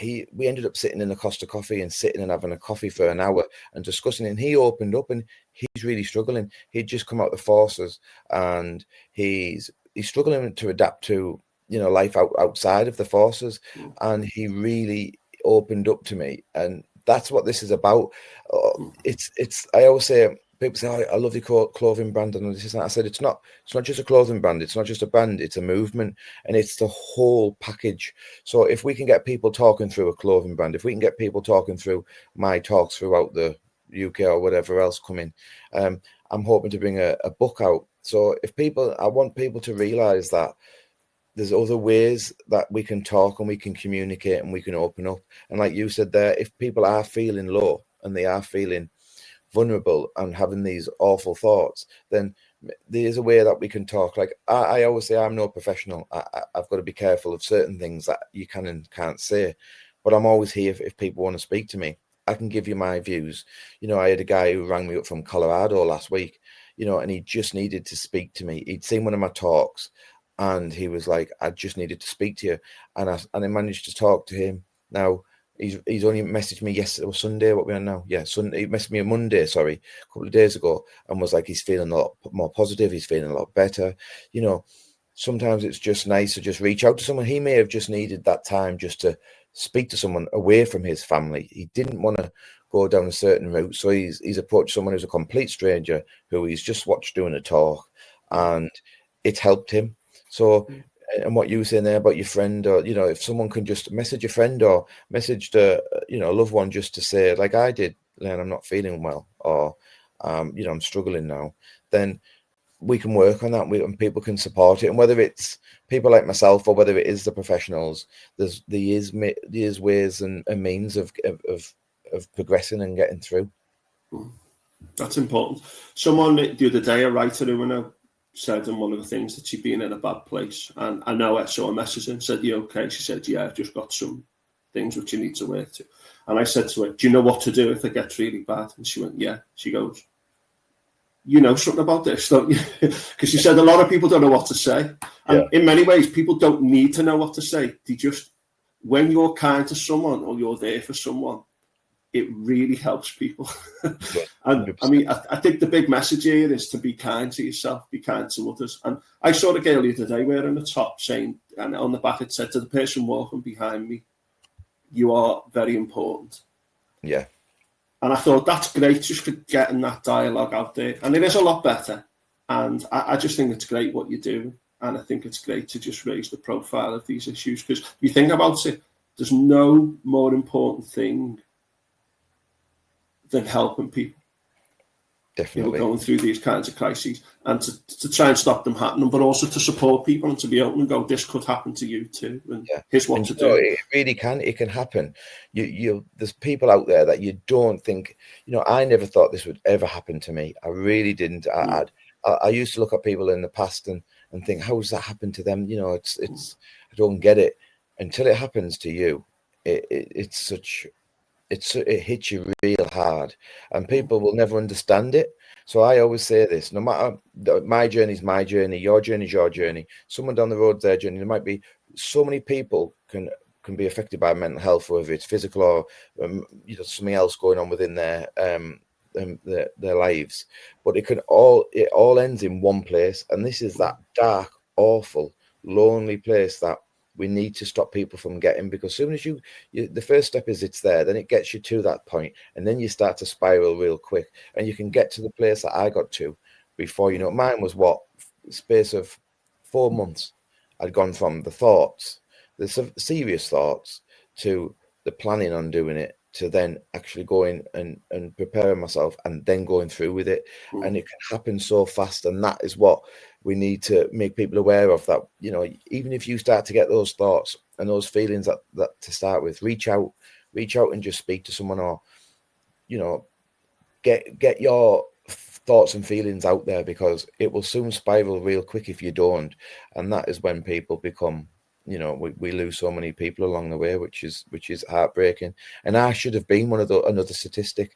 B: we ended up sitting in a Costa Coffee and sitting and having a coffee for an hour and discussing. And he opened up, and he's really struggling. He'd just come out the forces, and he's struggling to adapt to, you know, life outside of the forces. And he really opened up to me, and that's what this is about. It's. I always say, people say, oh, I love your clothing brand, and this is that. I said, it's not just a clothing brand. It's not just a brand. It's a movement, and it's the whole package. So if we can get people talking through a clothing brand, if we can get people talking through my talks throughout the UK or whatever else coming, I'm hoping to bring a book out. So I want people to realize that there's other ways that we can talk and we can communicate and we can open up. And like you said there, if people are feeling low and they are feeling vulnerable and having these awful thoughts, then there's a way that we can talk. Like I always say, I'm no professional. I've got to be careful of certain things that you can and can't say, but I'm always here if people want to speak to me. I can give you my views. You know, I had a guy who rang me up from Colorado last week, you know, and he just needed to speak to me. He'd seen one of my talks, and he was like, I just needed to speak to you. And I managed to talk to him. Now, he's only messaged me yesterday or Sunday, what we are now. Yeah, Sunday. He messaged me on Monday, a couple of days ago, and was like, he's feeling a lot more positive. He's feeling a lot better. You know, sometimes it's just nice to just reach out to someone. He may have just needed that time just to speak to someone away from his family. He didn't want to go down a certain route. So he's approached someone who's a complete stranger who he's just watched doing a talk, and it's helped him. So, and what you were saying there about your friend, or, you know, if someone can just message a friend or message a loved one just to say, like I did, Len, I'm not feeling well, or, you know, I'm struggling now, then we can work on that, and people can support it. And whether it's people like myself or whether it is the professionals, there is ways and means of progressing and getting through.
A: That's important. Someone the other day, a writer who I know, said in one of the things that she'd been in a bad place, and I know I saw a message and said, you okay? She said, yeah, I've just got some things which you need to work to. And I said to her, do you know what to do if it gets really bad? And she went, yeah. She goes, you know something about this, don't you? Because she said a lot of people don't know what to say, and in many ways people don't need to know what to say. They just, when you're kind to someone or you're there for someone, it really helps people. And I mean, I think the big message here is to be kind to yourself, be kind to others. And I saw a girl the other day wearing a top saying, and on the back it said, to the person walking behind me, you are very important.
B: Yeah.
A: And I thought, that's great, just for getting that dialogue out there. And it is a lot better. And I just think it's great what you do. And I think it's great to just raise the profile of these issues, because if you think about it, there's no more important thing than helping people.
B: Definitely.
A: Going through these kinds of crises, and to try and stop them happening, but also to support people and to be open and go, this could happen to you too, and here's what to do.
B: It really can. It can happen. There's people out there that you don't think. I never thought this would ever happen to me. I really didn't. I used to look at people in the past and think, how does that happen to them? It's I don't get it until it happens to you. It hits you real hard, and people will never understand it. So I always say this: no matter my journey is my journey, your journey is your journey. Someone down the road, their journey. There might be so many people can be affected by mental health, whether it's physical or something else going on within their lives. But it all ends in one place, and this is that dark, awful, lonely place that we need to stop people from getting, because as soon as you the first step is it's there, then it gets you to that point, and then you start to spiral real quick, and you can get to the place that I got to before. Mine was space of 4 months. I'd gone from the thoughts, the serious thoughts, to the planning on doing it, to then actually going and preparing myself and then going through with it. And it can happen so fast, and that is what we need to make people aware of, that even if you start to get those thoughts and those feelings that to start with, reach out and just speak to someone, or get your thoughts and feelings out there, because it will soon spiral real quick if you don't. And that is when people become, we lose so many people along the way, which is heartbreaking. And I should have been another statistic,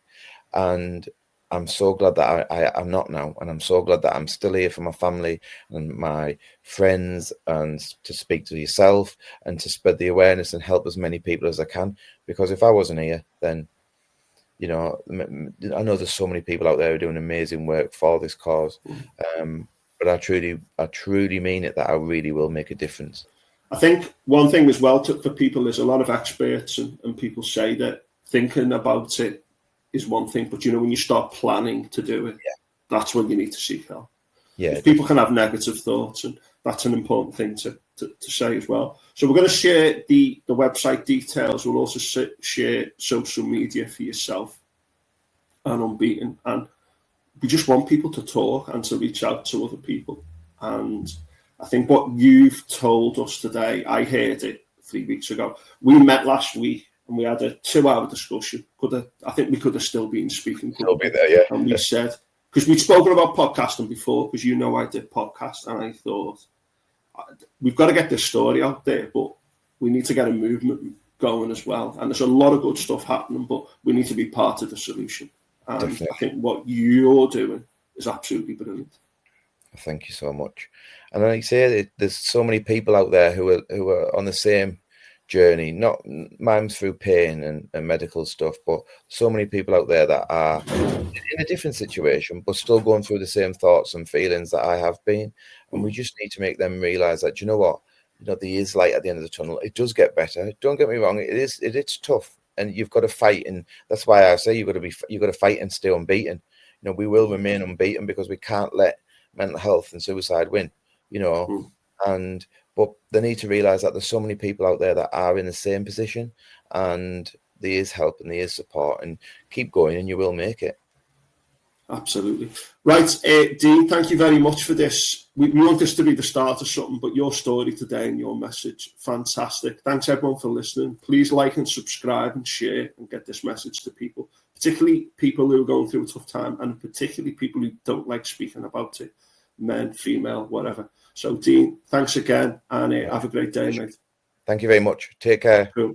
B: and I'm so glad that I'm not now, and I'm so glad that I'm still here for my family and my friends, and to speak to yourself and to spread the awareness and help as many people as I can. Because if I wasn't here, then I know there's so many people out there who are doing amazing work for this cause, but I truly mean it, that I really will make a difference.
A: I think one thing as well for people is, a lot of experts and people say that thinking about it is one thing, but when you start planning to do it, that's when you need to seek help. If people can have negative thoughts, and that's an important thing to say as well. So we're going to share the website details. We'll also share social media for yourself and Unbeaten, and we just want people to talk and to reach out to other people. And I think what you've told us today, I heard it 3 weeks ago. We met last week and we had a 2-hour discussion. I think we could have still been speaking.
B: Still be there, yeah.
A: And we said, because we'd spoken about podcasting before, because I did podcasts, and I thought, we've got to get this story out there, but we need to get a movement going as well. And there's a lot of good stuff happening, but we need to be part of the solution. And definitely. I think what you're doing is absolutely brilliant.
B: Thank you so much. And like I say, there's so many people out there who are on the same journey, not mine's through pain and medical stuff, but so many people out there that are in a different situation, but still going through the same thoughts and feelings that I have been. And we just need to make them realize that, there is light at the end of the tunnel. It does get better. Don't get me wrong. It's tough, and you've got to fight. And that's why I say you've got to fight and stay unbeaten. We will remain unbeaten, because we can't let mental health and suicide win, but they need to realize that there's so many people out there that are in the same position, and there is help and there is support, and keep going and you will make it.
A: Absolutely. Right, Dean, thank you very much for this. We want this to be the start of something, but your story today and your message, fantastic. Thanks everyone for listening. Please like and subscribe and share and get this message to people, particularly people who are going through a tough time, and particularly people who don't like speaking about it, men, female, whatever. So, Dean, thanks again, and have a great day, mate.
B: Thank you very much. Take care.
A: Cool.